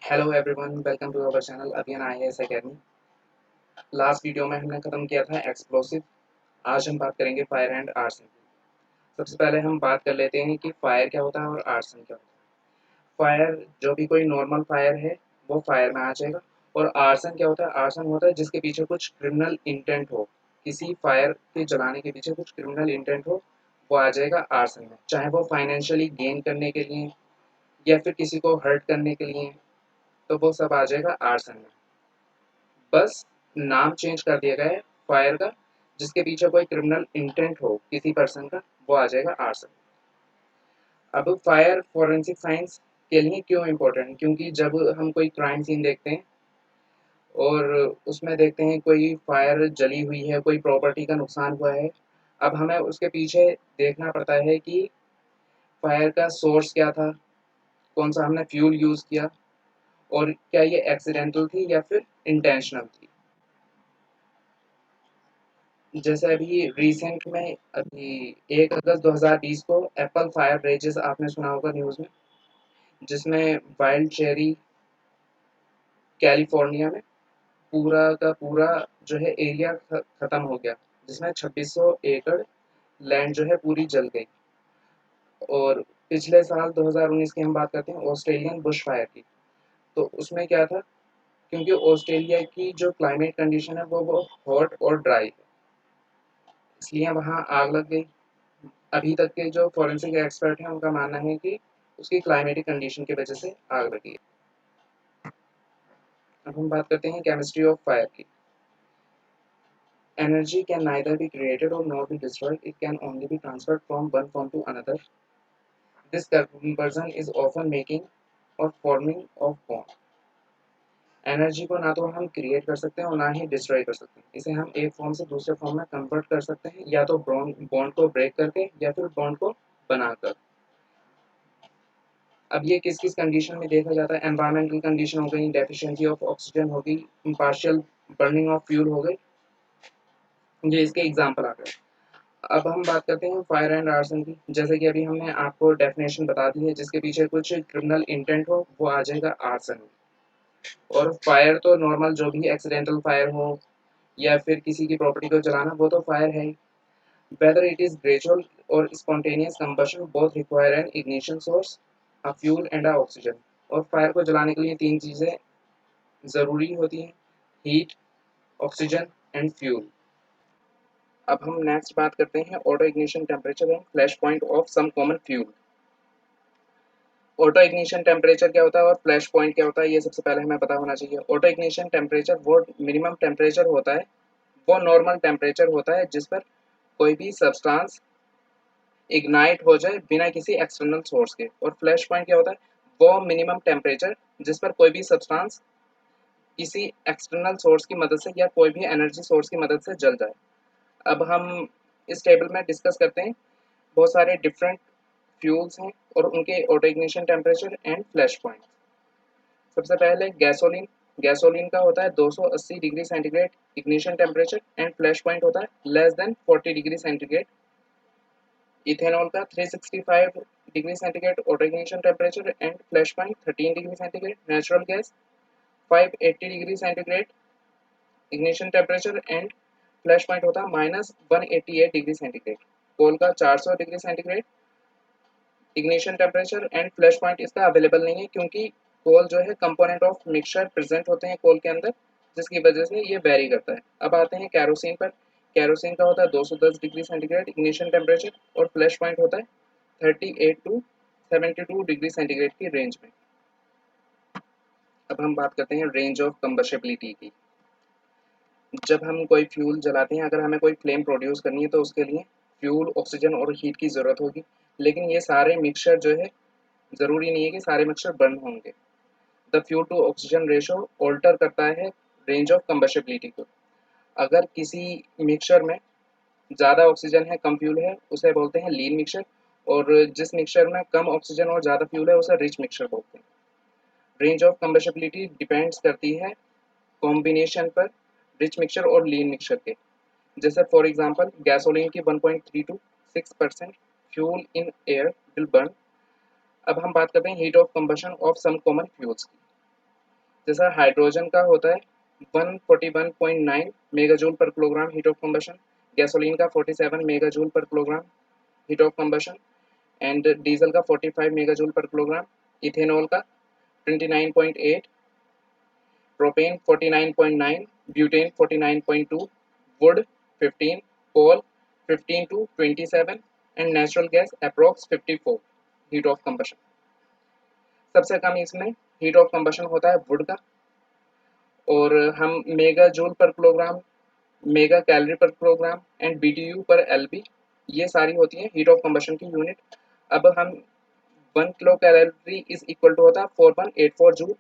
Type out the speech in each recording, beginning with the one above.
Hello everyone, welcome to our channel Abhiyan IAS academy. Last video में हमने खत्म किया था एक्सप्लोसिव। आज हम बात करेंगे फायर एंड आर्सन की। सबसे पहले हम बात कर लेते हैं कि फायर क्या होता है और आर्सन क्या होता है। फायर जो भी कोई नॉर्मल फायर है वो फायर में आ जाएगा। और आर्सन क्या होता है? आर्सन होता है जिसके पीछे कुछ क्रिमिनल इंटेंट हो, किसी फायर के जलाने के पीछे कुछ क्रिमिनल इंटेंट हो, वो आ जाएगा आर्सन में। चाहे वो फाइनेंशियली गेन करने के लिए या फिर किसी को हर्ट करने के लिए, तो वो सब आ जाएगा आर्सन में। बस नाम चेंज कर दिया गया है फायर का। जिसके पीछे कोई क्रिमिनल इंटेंट हो किसी पर्सन का, वो आ जाएगा आर्सन। अब फायर फोरेंसिक साइंस के लिए क्यों इम्पोर्टेंट? क्योंकि जब हम कोई क्राइम सीन देखते हैं और उसमें देखते हैं कोई फायर जली हुई है, कोई प्रॉपर्टी का नुकसान हुआ है, अब हमें उसके पीछे देखना पड़ता है कि फायर का सोर्स क्या था, कौन सा हमने फ्यूल यूज़ किया, और क्या ये एक्सीडेंटल थी या फिर इंटेंशनल थी। जैसे अभी रिसेंट में अभी 1 अगस्त 2020 को एप्पल फायर रेजेस आपने सुना होगा न्यूज़ में, जिसमें वाइल्ड चेरी कैलिफोर्निया में पूरा का पूरा जो है एरिया खत्म हो गया, जिसमें 2600 एकड़ लैंड जो है पूरी जल गई। और पिछले साल 2019 की हम बात करते हैं ऑस्ट्रेलियन बुश फायर की, तो उसमें क्या था? क्योंकि ऑस्ट्रेलिया की जो क्लाइमेट कंडीशन है वो हॉट और ड्राई है, इसलिए वहाँ आग लग गई। अभी तक के जो फॉरेंसिक एक्सपर्ट हैं उनका मानना है कि उसकी क्लाइमेटिक कंडीशन की वजह से आग लगी है। अब हम बात करते हैं केमिस्ट्री ऑफ फायर की। Energy can neither be created और not be destroyed, it can only be transferred from one form to another. This conversion is often making और फॉर्मिंग ऑफ बॉन्ड। एनर्जी को ना तो हम क्रिएट कर सकते हैं और ना ही डिस्ट्रॉय कर सकते हैं। इसे हम एक फॉर्म से दूसरे फॉर्म में कन्वर्ट कर सकते हैं, या तो बॉन्ड को ब्रेक करके या फिर बॉन्ड को बनाकर। अब ये किस किस कंडीशन में देखा जाता है? एनवायरमेंटल कंडीशन हो गई, डेफिशिएंसी ऑफ ऑक्सीजन हो गई, पार्शियल बर्निंग ऑफ फ्यूल हो गई, ये इसके एग्जांपल आ गए। अब हम बात करते हैं फायर एंड आर्सन की। जैसे कि अभी हमने आपको डेफिनेशन बता दी है, जिसके पीछे कुछ क्रिमिनल इंटेंट हो वो आ जाएगा आर्सन। और फायर तो नॉर्मल जो भी एक्सीडेंटल फायर हो या फिर किसी की प्रॉपर्टी को जलाना, वो तो फायर है ही। वेदर इट इज ग्रेजुअल और spontaneous combustion, both require an ignition source, a fuel and a oxygen. और फायर को जलाने के लिए तीन चीज़ें ज़रूरी होती हैं: हीट, ऑक्सीजन एंड फ्यूल। अब हम नेक्स्ट बात करते हैं auto ignition temperature and flash point of some common fuel. Auto ignition temperature क्या होता है और फ्लैश पॉइंट क्या होता है, ये सबसे पहले हमें पता होना चाहिए। ऑटो इग्निशन टेम्परेचर वो मिनिमम टेम्परेचर होता है, वो नॉर्मल टेम्परेचर होता है जिस पर कोई भी सब्सटेंस इग्नाइट हो जाए बिना किसी एक्सटर्नल सोर्स के। और फ्लैश पॉइंट क्या होता है? वो मिनिमम टेम्परेचर जिस पर कोई भी सब्सटेंस किसी एक्सटर्नल सोर्स की मदद से या कोई भी एनर्जी सोर्स की मदद से जल जाए। अब हम इस टेबल में डिस्कस करते हैं बहुत सारे डिफरेंट फ्यूल्स हैं और उनके auto ignition temperature and flash point. सबसे पहले गैसोलीन। गैसोलीन का होता है 280 degree centigrade ignition temperature and flash point होता है less than 40 degree centigrade. Ethanol का 365 degree centigrade auto ignition temperature and flash point 13 degree centigrade. Natural gas 580 degree centigrade ignition temperature and flash point होता है -188 degree centigrade. कोल का 400 degree centigrade ignition temperature and flash point इसका available नहीं है, क्योंकि कोल जो है कंपोनेंट ऑफ मिक्सचर प्रेजेंट होते हैं कोल के अंदर, जिसकी वजह से ये वेरी करता है। अब आते हैं कैरोसिन पर। कैरोसिन का होता है 210 डिग्री सेंटीग्रेड इग्निशन टेम्परेचर और फ्लैश पॉइंट होता है 38 टू 72 डिग्री सेंटीग्रेड की रेंज में। अब हम बात करते हैं रेंज ऑफ कंबशेबिलिटी की। जब हम कोई फ्यूल जलाते हैं, अगर हमें कोई फ्लेम प्रोड्यूस करनी है तो उसके लिए फ्यूल, ऑक्सीजन और हीट की ज़रूरत होगी। लेकिन ये सारे मिक्सचर जो है, ज़रूरी नहीं है कि सारे मिक्सचर बर्न होंगे। The fuel to oxygen ratio alter करता है रेंज ऑफ कंबशेबिलिटी को। अगर किसी मिक्सचर में ज़्यादा ऑक्सीजन है, कम फ्यूल है, उसे बोलते हैं लीन मिक्सचर। और जिस मिक्सचर में कम ऑक्सीजन और ज़्यादा फ्यूल है उसे रिच मिक्सचर बोलते हैं। रेंज ऑफ कंबशेबिलिटी डिपेंड्स करती है कॉम्बिनेशन पर, रिच मिक्सचर और लीन मिक्सचर के। जैसे फॉर एग्जांपल गैसोलीन की 1.3 to 6% fuel in air will burn. अब हम बात करते हैं heat of combustion of some common fuels की। जैसा हाइड्रोजन का होता है 141.9 megajoule per kilogram heat of combustion, gasoline का 47 megajoule per kilogram heat of combustion and diesel का 45 मेगाजूल पर किलोग्राम, इथेनॉल का 29.8, propane 49.9, butane 49.2, wood 15, coal 15 to 27 and natural gas approx 54 heat of combustion. सबसे कम इसमें heat of combustion होता है would का, और हम mega joule per kilogram, mega calorie per kilogram and BTU per LB, ये सारी होती है हीट ऑफ कंबशन की यूनिट। अब हम 1 kilo calorie is equal to होता है 4184 joule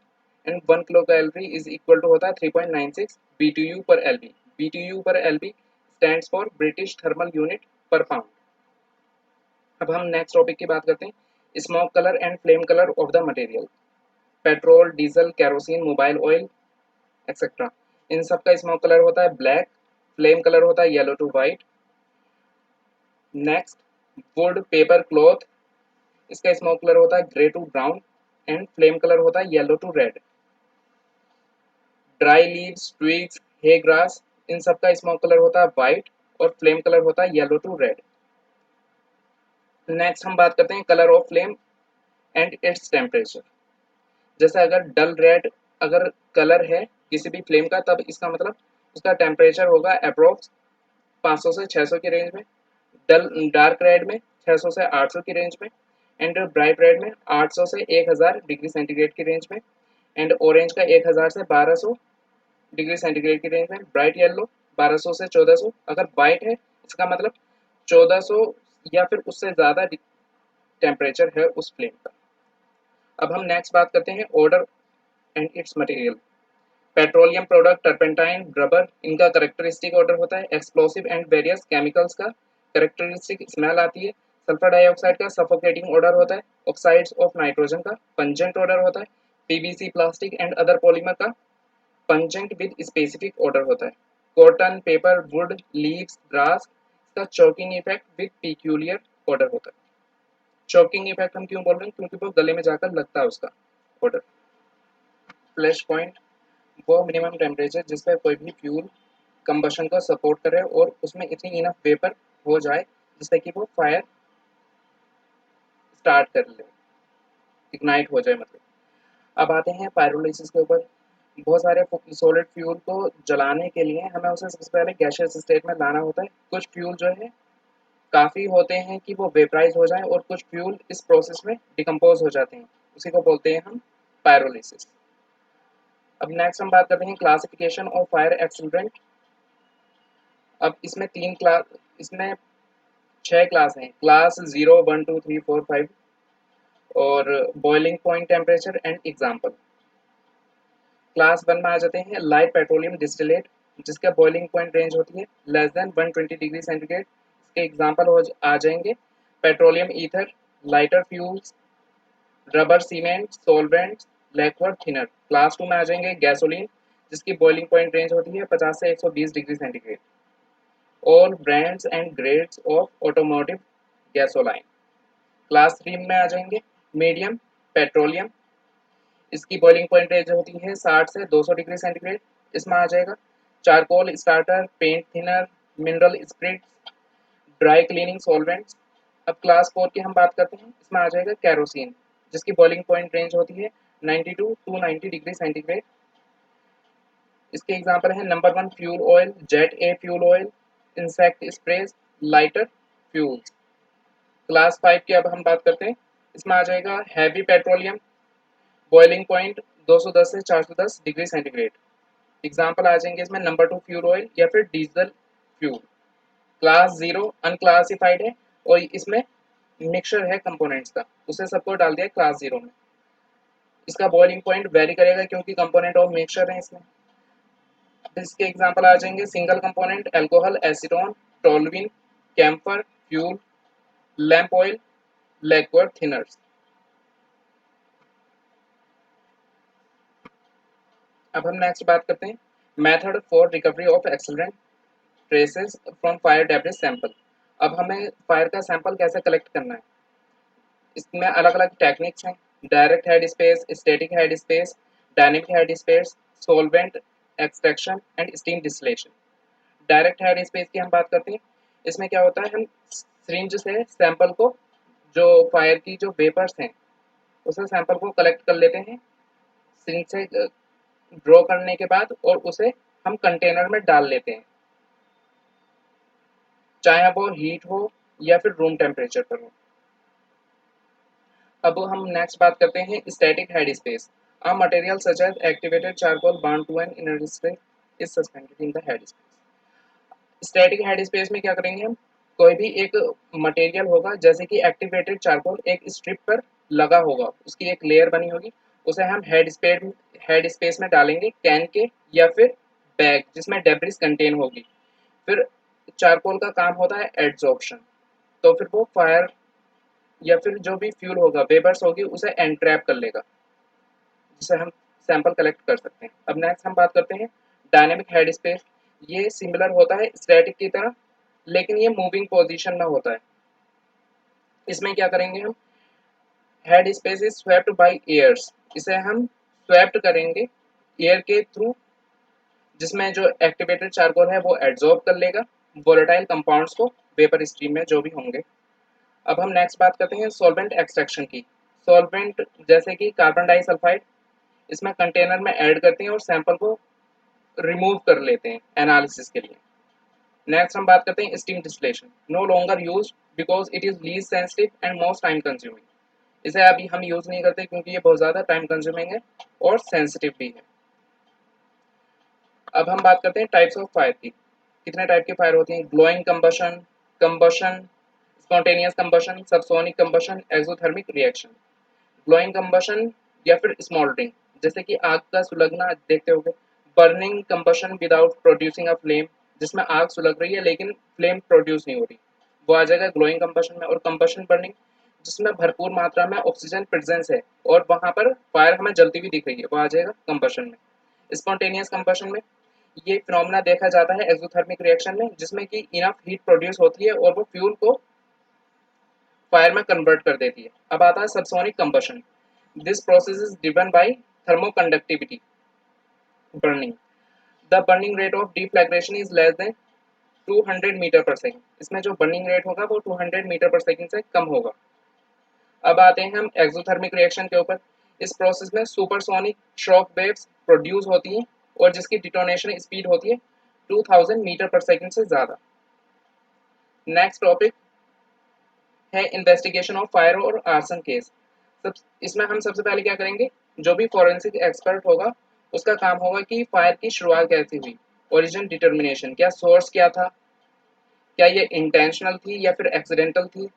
and 1 kilo calorie is equal to होता है 3.96 BTU per LB. BTU per LB stands for British thermal unit per pound. अब हम नेक्स्ट टॉपिक की बात करते हैं, smoke colour and flame colour of the material. Petrol, diesel, kerosene, mobile oil etcetera, इन सब का स्मोक कलर होता है ब्लैक, फ्लेम कलर होता है yellow to white. Next, wood, paper, cloth, इसका स्मोक कलर होता है grey to brown and flame colour होता है yellow to red. Dry leaves, twigs, hay grass, इन सब का स्मोक कलर होता है व्हाइट और फ्लेम कलर होता है येलो टू रेड। नेक्स्ट हम बात करते हैं colour of flame and its temperature. जैसे अगर डल रेड अगर कलर है किसी भी फ्लेम का, तब इसका मतलब उसका टेम्परेचर होगा अप्रोक्स 500 से 600 की रेंज में। डल डार्क रेड में 600 से 800 की रेंज में एंड ब्राइट रेड में 800 से 1000 डिग्री सेंटीग्रेड की रेंज में एंड ऑरेंज का 1000 से 1200 डिग्री सेंटीग्रेड की रेंज में। ब्राइट येलो 1200 से 1400, अगर वाइट है इसका मतलब 1400 या फिर उससे ज़्यादा टेम्परेचर है उस फ्लेम का। अब हम नेक्स्ट बात करते हैं odour and its material. Petroleum product, turpentine, rubber, इनका करेक्टरिस्टिक ऑर्डर होता है। एक्सप्लोसिव एंड वेरियस केमिकल्स का करेक्टरिस्टिक स्मेल आती है। सल्फर डाइऑक्साइड का सफोकेटिंग ऑर्डर होता है। ऑक्साइड्स ऑफ नाइट्रोजन का पंजेंट ऑर्डर होता है। PVC, plastic and other polymer का पंजेंट विद स्पेसिफिक ऑर्डर होता है। Cotton, paper, wood, leaves, grass, इसका choking effect with peculiar odour होता है। चोकिंग इफेक्ट हम क्यों बोल रहे हैं, क्योंकि वो गले में जाकर लगता है उसका ऑर्डर। फ्लैश पॉइंट, वो मिनिमम टेम्परेचर जिस पर कोई भी फ्यूल कंबशन को सपोर्ट करे और उसमें इतनी इनफ वेपर हो जाए जिससे कि वो फायर स्टार्ट कर ले, इग्नाइट हो जाए मतलब। अब आते हैं पायरोलिसिस के ऊपर। बहुत सारे सॉलिड फ्यूल को जलाने के लिए हमें उसे सबसे पहले गैसियस स्टेट में लाना होता है। कुछ फ्यूल जो है काफ़ी होते हैं कि वो वेपराइज हो जाएं और कुछ फ्यूल इस प्रोसेस में डिकम्पोज हो जाते हैं, उसी को बोलते हैं हम पायरोलिसिस। अब नेक्स्ट हम बात करते हैं क्लासिफिकेशन ऑफ फायर एक्सीलरेंट। अब इसमें 3 क्लास, इसमें 6 क्लास हैं, क्लास 0, 1, 2, 3, 4, 5 और boiling point temperature and example. Class 1 में आ जाते हैं लाइट पेट्रोलियम डिस्टिलेट, जिसका बॉइलिंग पॉइंट रेंज होती है लेस देन 120 डिग्री सेंटीग्रेड। इसके एग्जाम्पल आ जाएंगे petroleum ether, lighter fuels, rubber cement, solvents, liquid thinner. Class 2 में आ जाएंगे गैसोलीन, जिसकी बॉइलिंग पॉइंट रेंज होती है 50 से 120 degree centigrade. All brands and grades of automotive gasoline. Class 3 में आ जाएंगे मीडियम पेट्रोलियम, इसकी बॉइलिंग पॉइंट रेंज होती है 60 से 200 डिग्री सेंटीग्रेड। इसमें आ जाएगा charcoal starter, paint thinner, mineral spirits, dry cleaning solvents. अब क्लास 4 की हम बात करते हैं, इसमें आ जाएगा केरोसिन, जिसकी बॉइलिंग पॉइंट रेंज होती है 92 टू 90 डिग्री सेंटीग्रेड। इसके एग्जांपल हैं number 1 fuel oil, jet a fuel oil, insect sprays, lighter fuels. Class 5 की अब हम बात करते हैं, इसमें आ जाएगा हैवी पेट्रोलियम, बॉइलिंग पॉइंट 210 से 410 डिग्री सेंटीग्रेड। एग्जाम्पल आ जाएंगे इसमें नंबर 2 फ्यूल ऑयल या फिर डीजल फ्यूल। क्लास 0 अनक्लासिफाइड है और इसमें मिक्सचर है कंपोनेंट्स का, उसे सबको डाल दिया क्लास 0 में। इसका बॉइलिंग पॉइंट वेरी करेगा क्योंकि कंपोनेंट ऑफ मिक्सचर है इसमें। इसके एग्जांपल आ जाएंगे single component alcohol, acetone, toluene, camphor, fuel, lamp oil, liquid thinners. अब हम नेक्स्ट बात करते हैं method for recovery of accelerant traces from fire debris sample. अब हमें फायर का सैंपल कैसे कलेक्ट करना है, इसमें अलग अलग टेक्निक्स हैं। Direct head space, static head space, dynamic head space, solvent extraction and steam distillation. Direct head space की हम बात करते हैं, इसमें क्या होता है, हम सिरिंज से सैंपल को, जो फायर की जो वेपर्स हैं उसे सैंपल को कलेक्ट कर लेते हैं सिरिंज से ड्रॉ करने के बाद, और उसे हम कंटेनर में डाल लेते हैं, चाहे वो हीट हो या फिर रूम टेम्परेचर पर हो। अब हम नेक्स्ट बात करते हैं static head space. A material such as activated charcoal bound to an inert string is suspended in the head space. Static head space में क्या करेंगे, हम कोई भी एक मटेरियल होगा, जैसे कि एक्टिवेटेड चारकोल एक स्ट्रिप पर लगा होगा, उसकी एक लेयर बनी होगी, उसे हम हेड स्पेस में डालेंगे कैन के या फिर बैग जिसमें डेब्रिस कंटेन होगी। फिर चारकोल का काम होता है एड्सॉर्प्शन, तो फिर वो फायर या फिर जो भी फ्यूल होगा, वेपर्स होगी, उसे एनट्रैप कर लेगा, जिसे हम सैंपल कलेक्ट कर सकते हैं। अब नेक्स्ट हम बात करते हैं डायनेमिक हेड स्पेस। ये सिमिलर होता है स्टैटिक की तरह, लेकिन ये मूविंग पोजीशन में होता है। इसमें क्या करेंगे, हम head space is swept by airs, इसे हम स्वेप्ट करेंगे एयर के थ्रू, जिसमें जो एक्टिवेटेड चारकोल है वो एड्सॉर्ब कर लेगा वोलेटाइल कंपाउंड्स को वेपर स्ट्रीम में जो भी होंगे। अब हम नेक्स्ट बात करते हैं सॉल्वेंट एक्सट्रैक्शन की। सॉल्वेंट जैसे कि कार्बन डाइसल्फाइड, इसमें कंटेनर में ऐड करते हैं और सैंपल को रिमूव कर लेते हैं एनालिसिस के लिए। नेक्स्ट हम बात करते हैं steam distillation, no longer use because it is least sensitive and most time consuming. इसे अभी हम यूज नहीं करते क्योंकि ये बहुत ज़्यादा टाइम कंज्यूमिंग है और सेंसिटिव भी है। अब हम बात करते हैं टाइप्स ऑफ फायर की। कितने टाइप की फायर होती हैं, glowing combustion, combustion, spontaneous combustion, subsonic combustion, exothermic reaction. Glowing combustion या फिर स्मोल्डरिंग, जैसे कि आग का सुलगना देखते होंगे। Burning combustion without producing a flame, जिसमें आग सुलग रही है लेकिन फ्लेम प्रोड्यूस नहीं हो रही, वो आ जाएगा ग्लोइंग कंबशन में। और कंबशन बर्निंग, जिसमें भरपूर मात्रा में ऑक्सीजन प्रेजेंस है और वहां पर फायर हमें जलती हुई दिख रही है, वो आ जाएगा कंबशन में। स्पॉन्टेनियस कंबशन में ये फिनोमेना देखा जाता है एक्सोथर्मिक रिएक्शन में, जिसमें कि इनफ हीट प्रोड्यूस होती है और वो फ्यूल को फायर में कन्वर्ट कर देती है। अब आता है subsonic combustion. This process is driven by thermoconductivity burning. The burning rate of deflagration is less than 200 meter पर सेकंड। इसमें जो बर्निंग रेट होगा वो 200 मीटर पर सेकंड से कम होगा। अब आते हैं हम एक्सोथर्मिक रिएक्शन के ऊपर। इस प्रोसेस में सुपरसोनिक शॉक वेव्स प्रोड्यूस होती हैं और जिसकी डिटोनेशन स्पीड होती है 2000 मीटर पर सेकंड से ज़्यादा। नेक्स्ट टॉपिक है इन्वेस्टिगेशन ऑफ फायर और आर्सन केस। सब इसमें हम सबसे पहले क्या करेंगे, जो भी फॉरेंसिक एक्सपर्ट होगा उसका काम होगा कि फायर की शुरुआत कैसे हुई, ओरिजिन डिटर्मिनेशन, क्या सोर्स क्या था, क्या ये इंटेंशनल थी या फिर एक्सीडेंटल थी,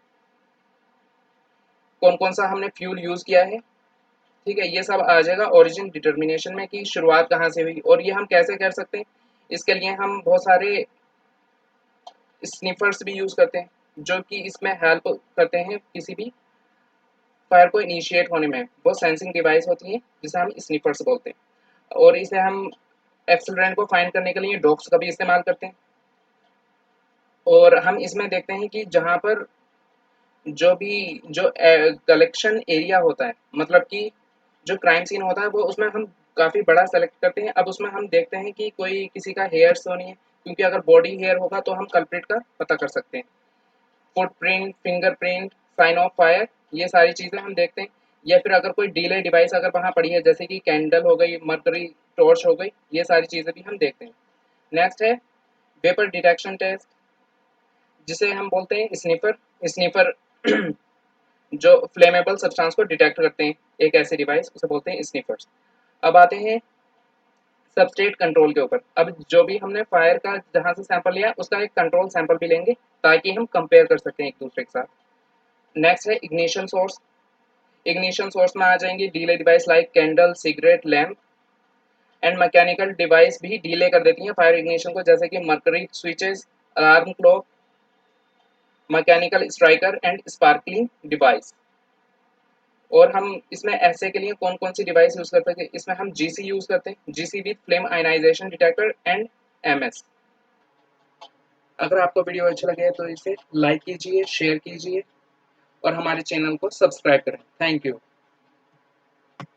कौन कौन सा हमने फ्यूल यूज किया है, ठीक है, ये सब आ जाएगा ओरिजिन डिटर्मिनेशन में कि शुरुआत कहाँ से हुई। और ये हम कैसे कर सकते हैं, इसके लिए हम बहुत सारे स्निफर्स भी यूज करते हैं, जो कि इसमें हेल्प करते हैं किसी भी फायर को इनिशिएट होने में। वो सेंसिंग डिवाइस होती है जिसे हम स्निफर्स बोलते हैं। और इसे हम एक्सीलरेंट को फाइंड करने के लिए डॉग्स का भी इस्तेमाल करते हैं। और हम इसमें देखते हैं कि जहाँ पर जो कलेक्शन एरिया होता है, मतलब कि जो क्राइम सीन होता है, वो उसमें हम काफ़ी बड़ा सेलेक्ट करते हैं। अब उसमें हम देखते हैं कि कोई किसी का हेयर्स तो नहीं है, क्योंकि अगर बॉडी हेयर होगा तो हम कल्प्रिट का पता कर सकते हैं। Footprint, fingerprint, sign of fire, ये सारी चीज़ें हम देखते हैं। या फिर अगर कोई डीले डिवाइस अगर वहाँ पड़ी है, जैसे कि कैंडल हो गई, मर्करी टॉर्च हो गई, ये सारी चीज़ें भी हम देखते हैं। नेक्स्ट है वेपर डिटेक्शन टेस्ट, जिसे हम बोलते हैं स्निफर। स्निफर जो फ्लेमेबल सब्सटेंस को डिटेक्ट करते हैं, एक ऐसे डिवाइस, उसे बोलते हैं स्निफर्स। अब आते हैं सबस्ट्रेट कंट्रोल के ऊपर। अब जो भी हमने फायर का जहाँ से सैंपल लिया उसका एक कंट्रोल सैंपल भी लेंगे, ताकि हम कंपेयर कर सकें एक दूसरे के साथ। नेक्स्ट है इग्निशन सोर्स। इग्निशन सोर्स में आ जाएंगे delay device like candle, cigarette, lamp and mechanical device भी डीले कर देती हैं फायर इग्निशन को, जैसे कि mercury switches, alarm clock, mechanical striker end sparkling device. और हम इसमें ऐसे के लिए कौन कौन सी डिवाइस यूज करते हैं, इसमें हम जीसी यूज करते हैं, GC with flame ionization detector and MS. अगर आपको वीडियो अच्छा लगे तो इसे लाइक कीजिए, शेयर कीजिए और हमारे चैनल को सब्सक्राइब करें। Thank you.